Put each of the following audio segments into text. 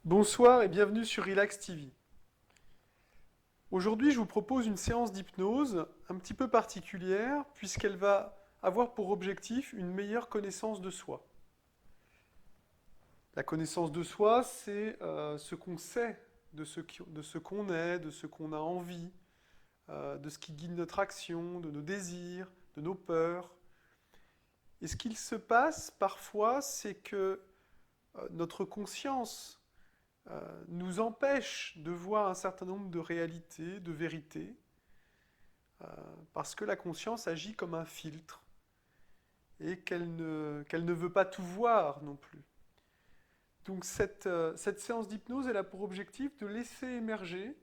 Bonsoir et bienvenue sur Relax TV. Aujourd'hui, je vous propose une séance d'hypnose un petit peu particulière puisqu'elle va avoir pour objectif une meilleure connaissance de soi. La connaissance de soi, c'est ce qu'on sait de ce qu'on est, de ce qu'on a envie, de ce qui guide notre action, de nos désirs, de nos peurs. Et ce qu'il se passe parfois, c'est que notre conscience nous empêche de voir un certain nombre de réalités, de vérités, parce que la conscience agit comme un filtre et qu'elle ne veut pas tout voir non plus. Donc cette séance d'hypnose, elle a pour objectif de laisser émerger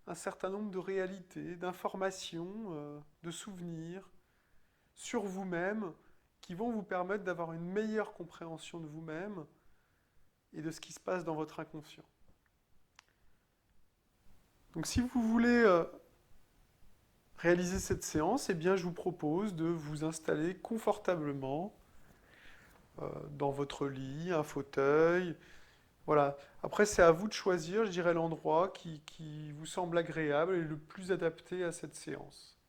un certain nombre de réalités, d'informations, de souvenirs sur vous-même qui vont vous permettre d'avoir une meilleure compréhension de vous-même et de ce qui se passe dans votre inconscient. Donc si vous voulez réaliser cette séance, eh bien je vous propose de vous installer confortablement dans votre lit, un fauteuil. Voilà. Après, c'est à vous de choisir, je dirais, l'endroit qui vous semble agréable et le plus adapté à cette séance.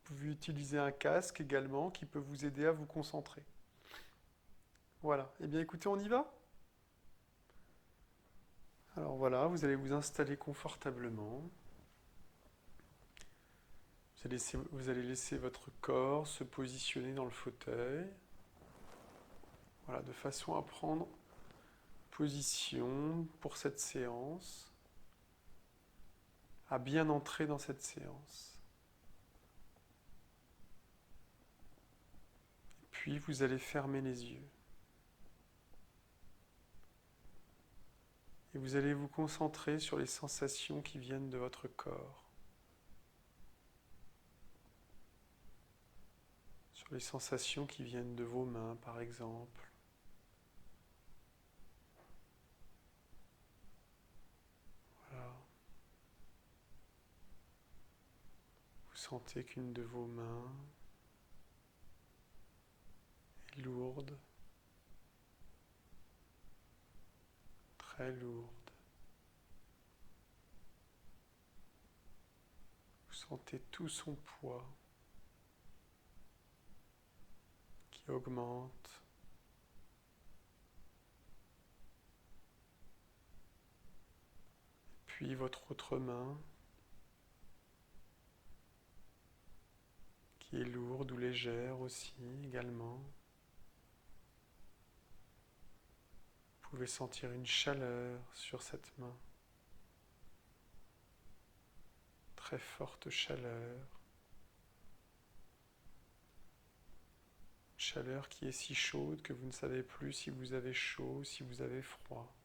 Vous pouvez utiliser un casque également qui peut vous aider à vous concentrer. Voilà. Eh bien, écoutez, on y va? Alors voilà, vous allez vous installer confortablement. Vous allez laisser votre corps se positionner dans le fauteuil. Voilà, de façon à prendre position pour cette séance, à bien entrer dans cette séance. Puis vous allez fermer les yeux. Et vous allez vous concentrer sur les sensations qui viennent de votre corps. Sur les sensations qui viennent de vos mains, par exemple. Voilà. Vous sentez qu'une de vos mains est lourde, très lourde. Vous sentez tout son poids qui augmente. Puis votre autre main qui est lourde ou légère aussi également. Vous pouvez sentir une chaleur sur cette main. Très forte chaleur. Une chaleur qui est si chaude que vous ne savez plus si vous avez chaud ou si vous avez froid.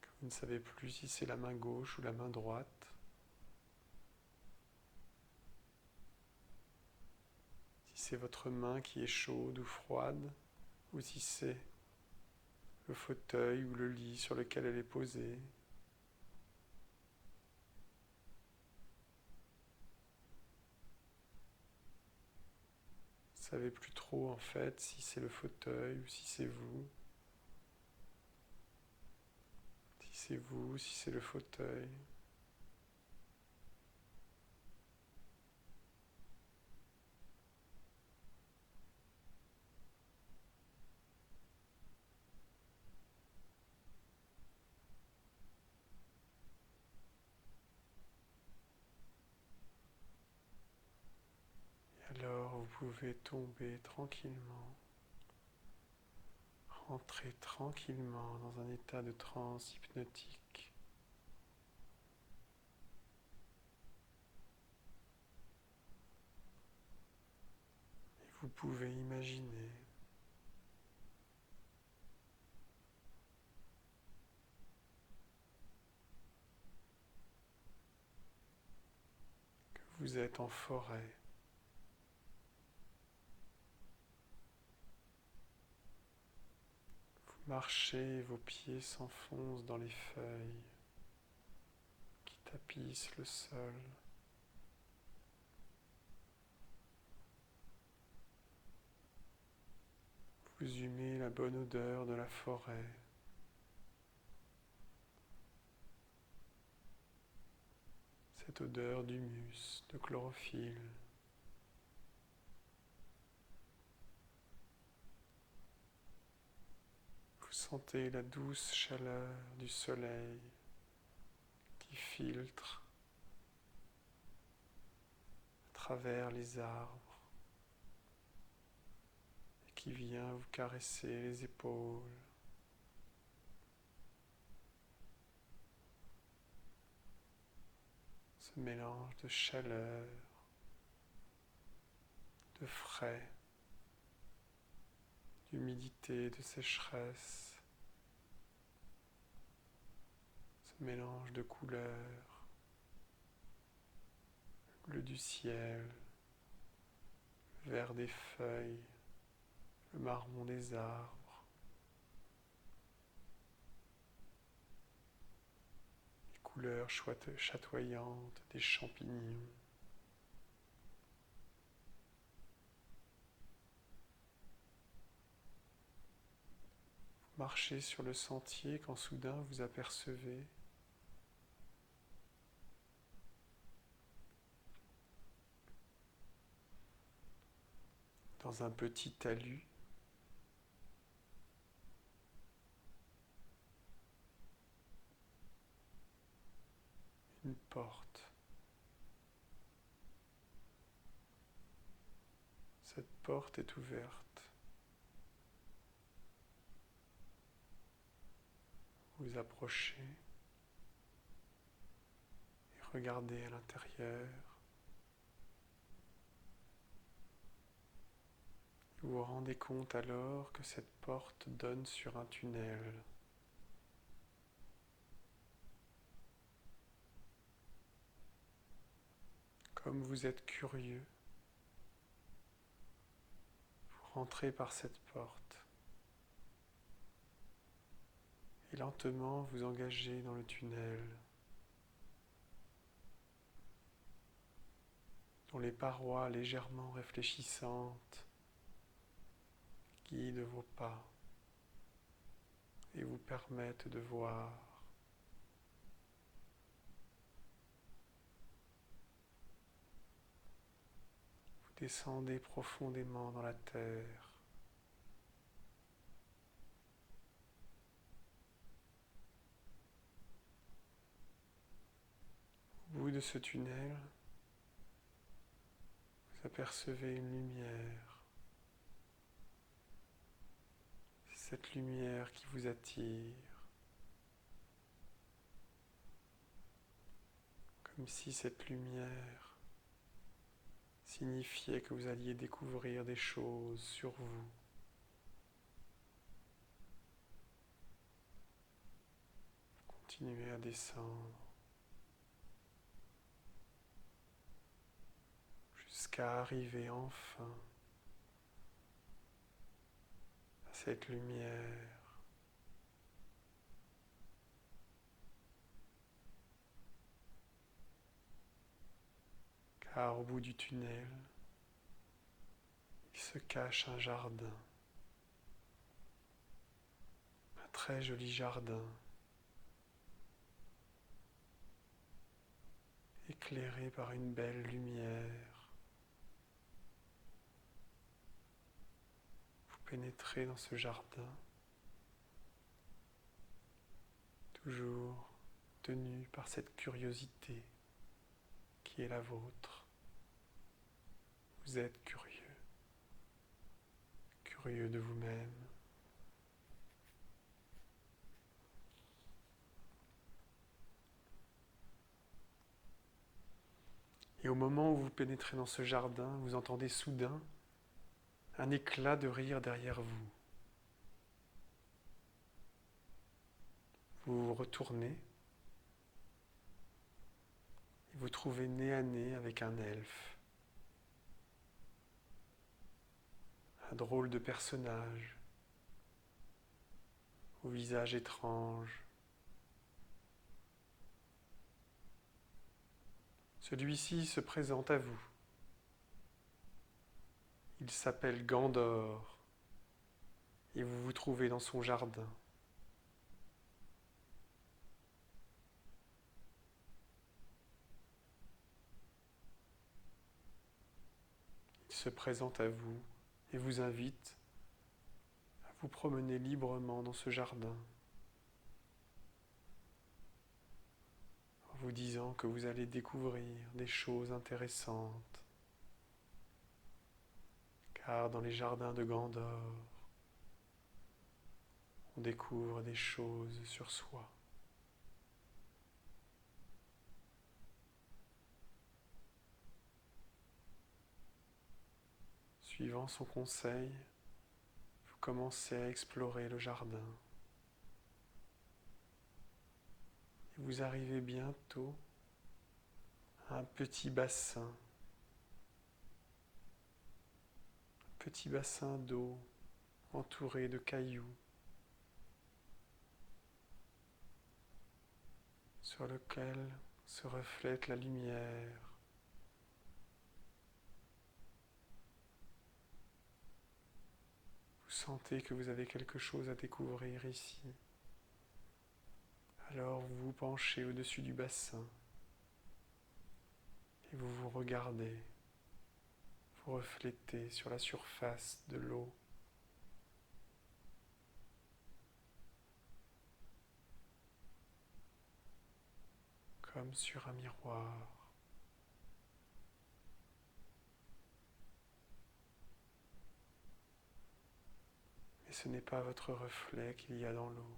Que vous ne savez plus si c'est la main gauche ou la main droite. Si c'est votre main qui est chaude ou froide, ou si c'est le fauteuil ou le lit sur lequel elle est posée. Vous ne savez plus trop en fait si c'est le fauteuil ou si c'est vous. Si c'est vous, si c'est le fauteuil. Et alors vous pouvez tomber tranquillement, rentrer tranquillement dans un état de transe hypnotique. Et vous pouvez imaginer que vous êtes en forêt. Vous marchez et vos pieds s'enfoncent dans les feuilles qui tapissent le sol. Vous humez la bonne odeur de la forêt. Cette odeur d'humus, de chlorophylle. Vous sentez la douce chaleur du soleil qui filtre à travers les arbres et qui vient vous caresser les épaules. Ce mélange de chaleur, de frais, d'humidité, de sécheresse, ce mélange de couleurs, le bleu du ciel, le vert des feuilles, le marron des arbres, les couleurs chatoyantes des champignons. Vous marchez sur le sentier quand soudain vous apercevez dans un petit talus une porte. Cette porte est ouverte. Vous approchez et regardez à l'intérieur. Vous vous rendez compte alors que cette porte donne sur un tunnel. Comme vous êtes curieux, vous rentrez par cette porte et lentement vous engagez dans le tunnel, dont les parois légèrement réfléchissantes guident vos pas et vous permettent de voir. Vous descendez profondément dans la terre. Au bout de ce tunnel, vous apercevez une lumière. C'est cette lumière qui vous attire, comme si cette lumière signifiait que vous alliez découvrir des choses sur vous. Continuez à descendre jusqu'à arriver enfin à cette lumière. Car au bout du tunnel, il se cache un jardin, un très joli jardin, éclairé par une belle lumière. Vous pénétrez dans ce jardin, toujours tenu par cette curiosité qui est la vôtre. Vous êtes curieux, curieux de vous-même. Et au moment où vous pénétrez dans ce jardin, vous entendez soudain un éclat de rire derrière vous. Vous vous retournez et vous trouvez nez à nez avec un elfe. Un drôle de personnage, au visage étrange. Celui-ci se présente à vous. Il s'appelle Gandor. et vous vous trouvez dans son jardin. Il se présente à vous et vous invite à vous promener librement dans ce jardin, en vous disant que vous allez découvrir des choses intéressantes, car dans les jardins de Gandor, on découvre des choses sur soi. Suivant son conseil, vous commencez à explorer le jardin. Et vous arrivez bientôt à un petit bassin d'eau entouré de cailloux, sur lequel se reflète la lumière. Vous sentez que vous avez quelque chose à découvrir ici. Alors vous vous penchez au-dessus du bassin et vous vous regardez, vous reflétez sur la surface de l'eau. Comme sur un miroir. Mais ce n'est pas votre reflet qu'il y a dans l'eau.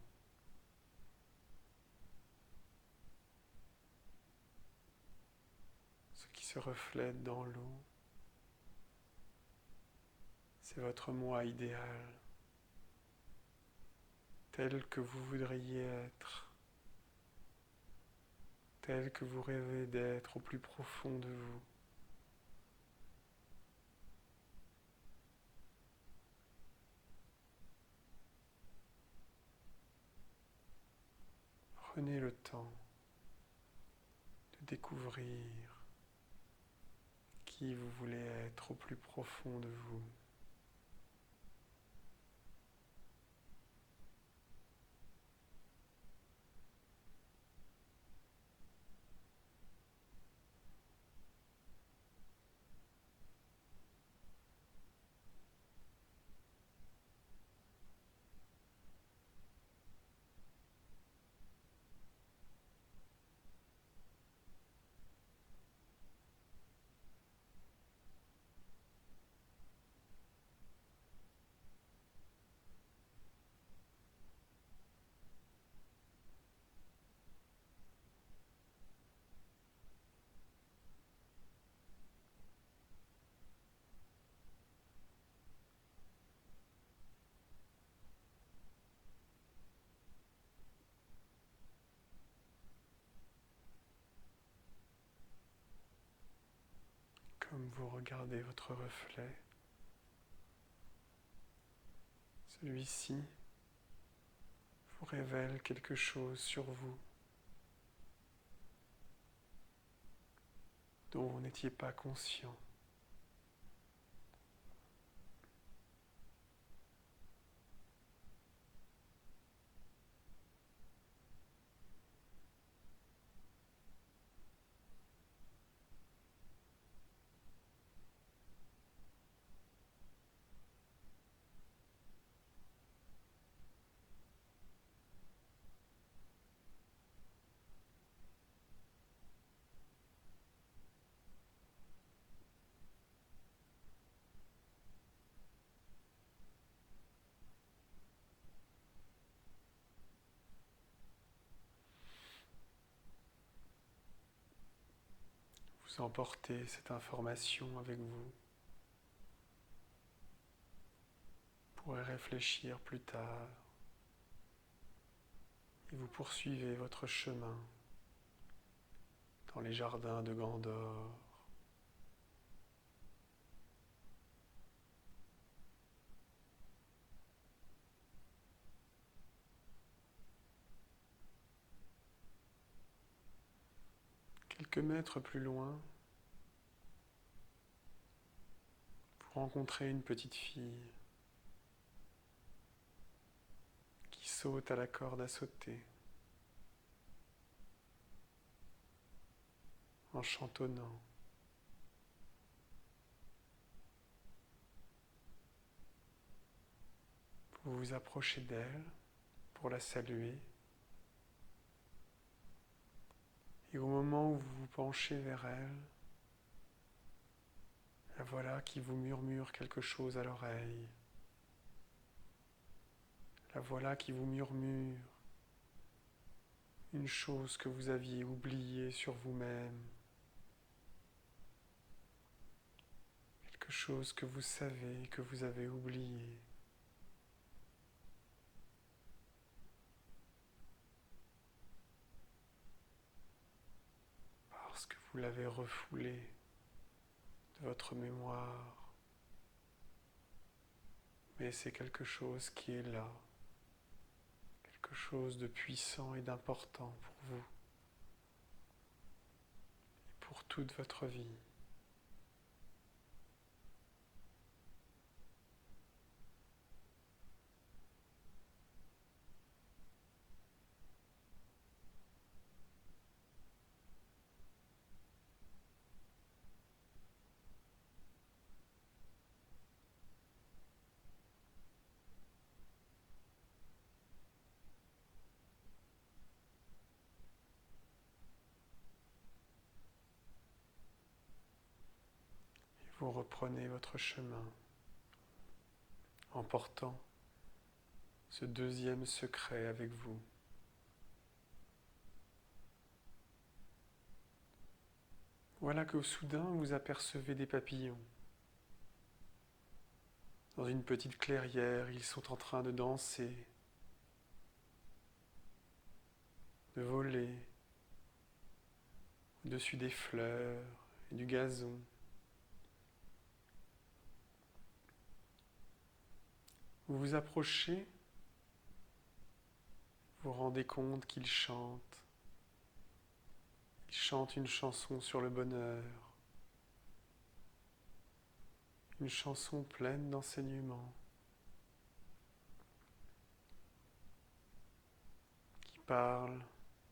Ce qui se reflète dans l'eau, c'est votre moi idéal, tel que vous voudriez être, tel que vous rêvez d'être au plus profond de vous. Prenez le temps de découvrir qui vous voulez être au plus profond de vous. Comme vous regardez votre reflet, celui-ci vous révèle quelque chose sur vous dont vous n'étiez pas conscient. Vous emportez cette information avec vous. Vous pourrez réfléchir plus tard et vous poursuivez votre chemin dans les jardins de Gandor. Quelques mètres plus loin, vous rencontrez une petite fille. saute à la corde à sauter, en chantonnant. Vous vous approchez d'elle pour la saluer. Et au moment où vous vous penchez vers elle, la voilà qui vous murmure quelque chose à l'oreille. La voilà qui vous murmure une chose que vous aviez oubliée sur vous-même. Quelque chose que vous savez, que vous avez oublié. Parce que vous l'avez refoulé de votre mémoire. Mais c'est quelque chose qui est là. Quelque chose de puissant et d'important pour vous. Et pour toute votre vie. Vous reprenez votre chemin en portant ce deuxième secret avec vous. Voilà que soudain vous apercevez des papillons. Dans une petite clairière, ils sont en train de danser, de voler au-dessus des fleurs et du gazon. Vous vous approchez, vous vous rendez compte qu'ils chantent. Ils chantent une chanson sur le bonheur, une chanson pleine d'enseignements, qui parle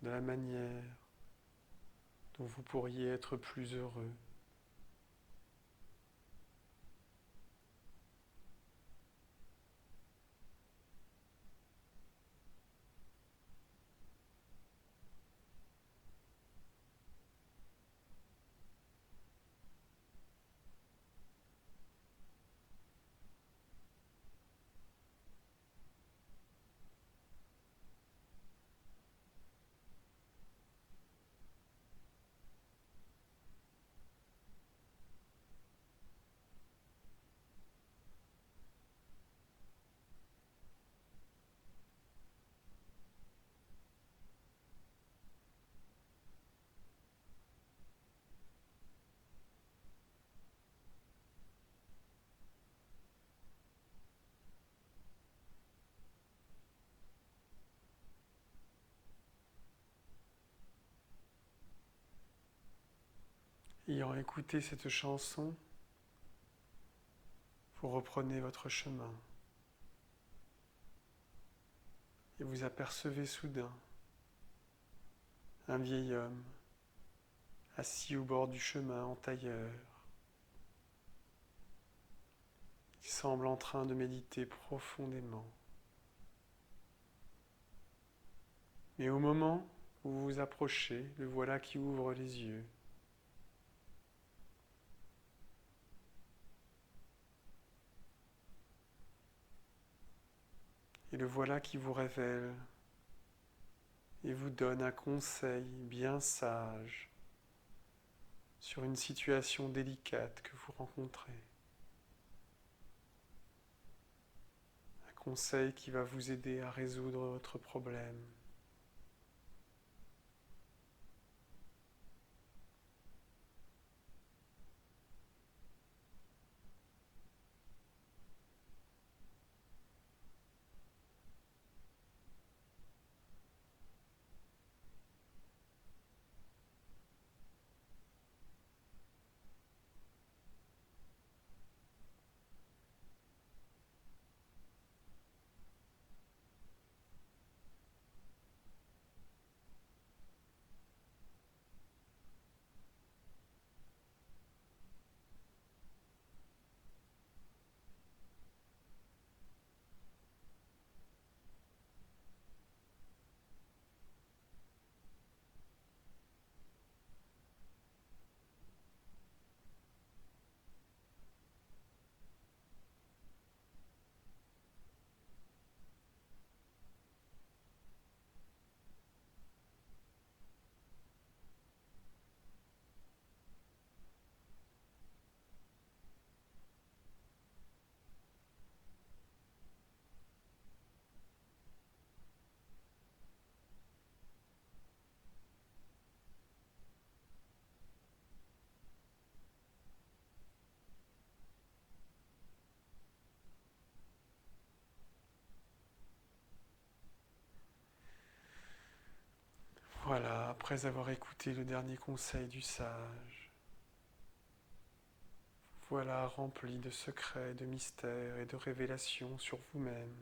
de la manière dont vous pourriez être plus heureux. Ayant écouté cette chanson, vous reprenez votre chemin et vous apercevez soudain un vieil homme assis au bord du chemin en tailleur. Il semble en train de méditer profondément. Mais au moment où vous vous approchez, le voilà qui ouvre les yeux. Et le voilà qui vous révèle et vous donne un conseil bien sage sur une situation délicate que vous rencontrez. Un conseil qui va vous aider à résoudre votre problème. Après avoir écouté le dernier conseil du sage, voilà rempli de secrets, de mystères et de révélations sur vous-même.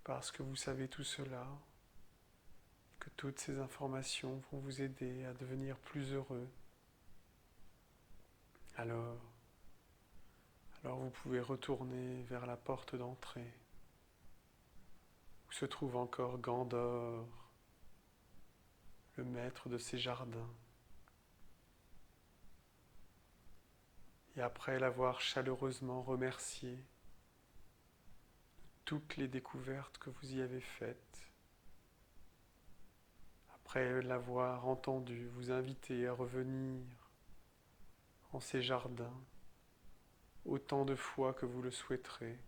Parce que vous savez tout cela, que toutes ces informations vont vous aider à devenir plus heureux, alors, alors vous pouvez retourner vers la porte d'entrée, où se trouve encore Gandor, le maître de ces jardins. Et après l'avoir chaleureusement remercié de toutes les découvertes que vous y avez faites, après l'avoir entendu vous inviter à revenir en ces jardins autant de fois que vous le souhaiterez,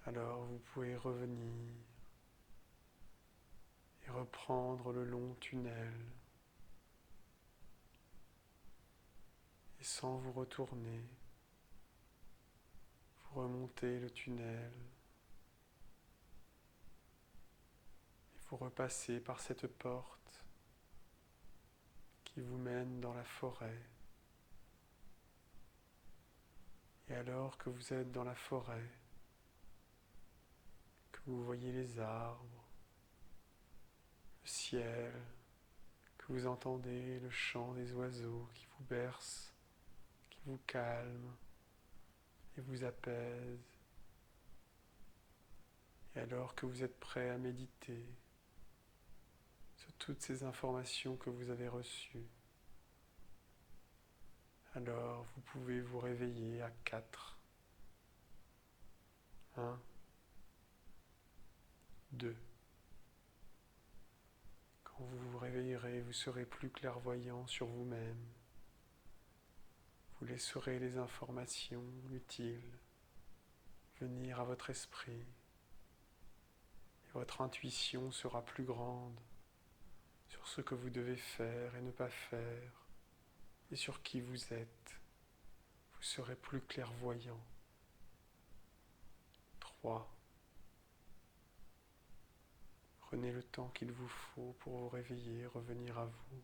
alors vous pouvez revenir et reprendre le long tunnel et sans vous retourner, vous remontez le tunnel et vous repassez par cette porte qui vous mène dans la forêt. Et alors que vous êtes dans la forêt, que vous voyez les arbres, le ciel, que vous entendez le chant des oiseaux qui vous berce, qui vous calme et vous apaise, et alors que vous êtes prêt à méditer sur toutes ces informations que vous avez reçues, alors vous pouvez vous réveiller à 4. 1, 2. Quand vous vous réveillerez, vous serez plus clairvoyant sur vous-même. Vous laisserez les informations utiles venir à votre esprit et votre intuition sera plus grande sur ce que vous devez faire et ne pas faire et sur qui vous êtes. Vous serez plus clairvoyant. 3. Prenez le temps qu'il vous faut pour vous réveiller et revenir à vous.